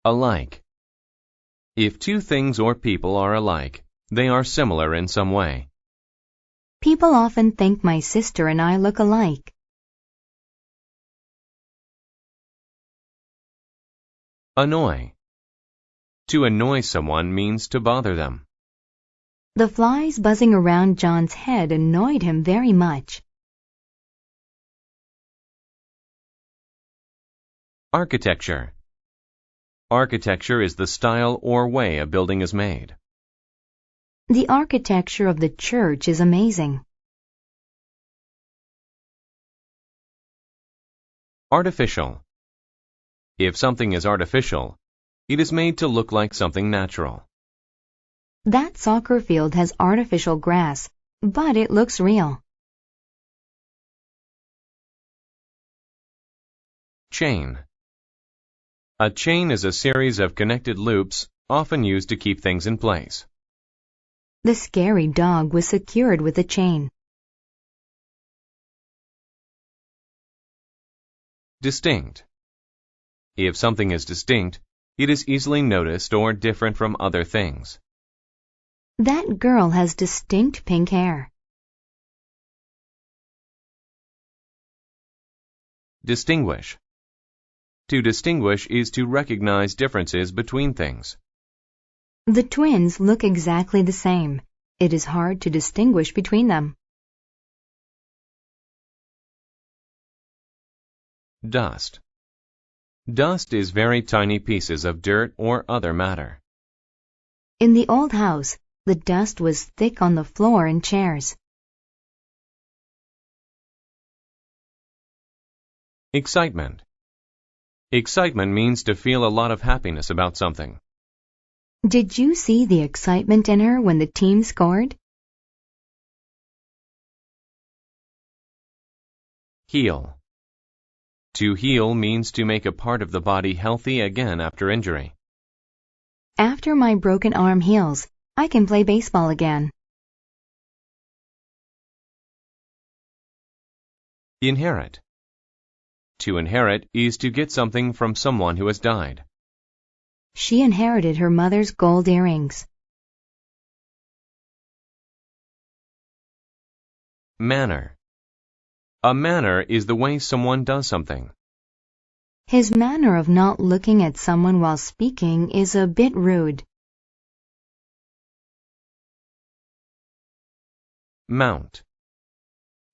Alike. If two things or people are alike, they are similar in some way. People often think my sister and I look alike. Annoy. To annoy someone means to bother them. The flies buzzing around John's head annoyed him very much. Architecture. Architecture is the style or way a building is made. The architecture of the church is amazing. Artificial. If something is artificial, it is made to look like something natural. That soccer field has artificial grass, but it looks real. Chain. A chain is a series of connected loops, often used to keep things in place. The scary dog was secured with a chain. Distinct. If something is distinct, it is easily noticed or different from other things. That girl has distinct pink hair. Distinguish. To distinguish is to recognize differences between things. The twins look exactly the same. It is hard to distinguish between them. Dust. Dust is very tiny pieces of dirt or other matter. In the old house, the dust was thick on the floor and chairs. Excitement. Excitement means to feel a lot of happiness about something. Did you see the excitement in her when the team scored? Heal. To heal means to make a part of the body healthy again after injury. After my broken arm heals, I can play baseball again. Inherit. To inherit is to get something from someone who has died. She inherited her mother's gold earrings. Manner. A manner is the way someone does something. His manner of not looking at someone while speaking is a bit rude. Mount.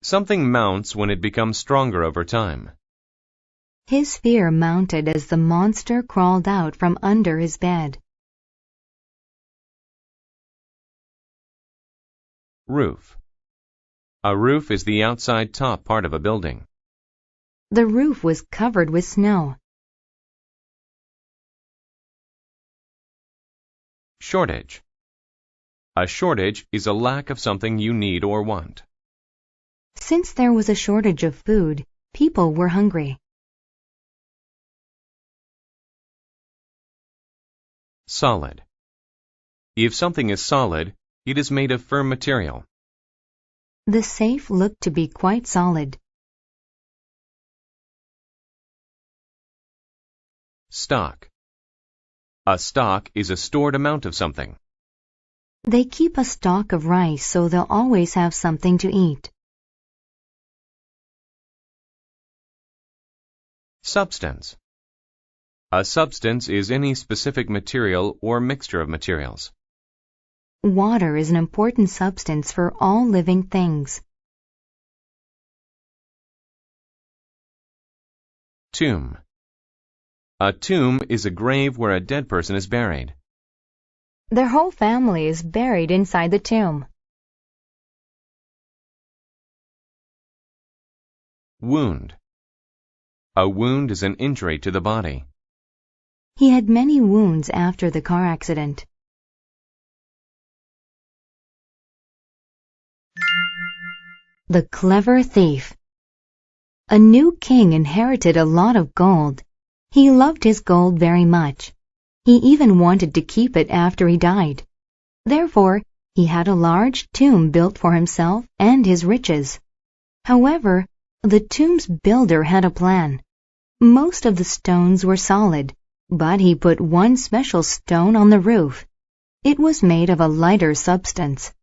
Something mounts when it becomes stronger over time. His fear mounted as the monster crawled out from under his bed. Roof. A roof is the outside top part of a building. The roof was covered with snow. Shortage. A shortage is a lack of something you need or want. Since there was a shortage of food, people were hungry. Solid. If something is solid, it is made of firm material. The safe looked to be quite solid. Stock. A stock is a stored amount of something. They keep a stock of rice so they'll always have something to eat. Substance. A substance is any specific material or mixture of materials. Water is an important substance for all living things. Tomb. A tomb is a grave where a dead person is buried. Their whole family is buried inside the tomb. Wound. A wound is an injury to the body. He had many wounds after the car accident. The clever thief. A new king inherited a lot of gold. He loved his gold very much. He even wanted to keep it after he died. Therefore, he had a large tomb built for himself and his riches. However, the tomb's builder had a plan. Most of the stones were solid, But he put one special stone on the roof. It was made of a lighter substance.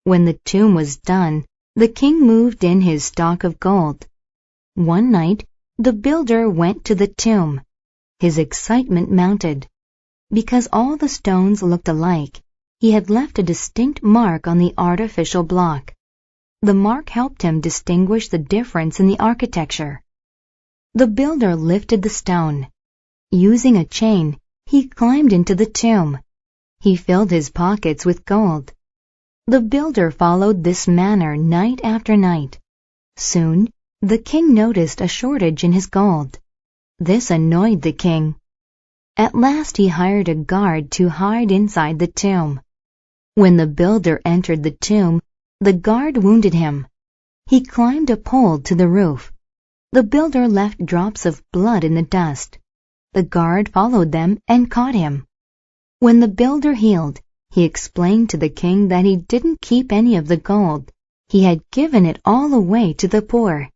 When the tomb was done, the king moved in his stock of gold. One night, the builder went to the tomb. His excitement mounted. Because all the stones looked alike, he had left a distinct mark on the artificial block. The mark helped him distinguish the difference in the architecture. The builder lifted the stone. Using a chain, he climbed into the tomb. He filled his pockets with gold. The builder followed this manner night after night. Soon, the king noticed a shortage in his gold. This annoyed the king. At last he hired a guard to hide inside the tomb. When the builder entered the tomb, the guard wounded him. He climbed a pole to the roof. The builder left drops of blood in the dust. The guard followed them and caught him. When the builder healed, he explained to the king that he didn't keep any of the gold. He had given it all away to the poor.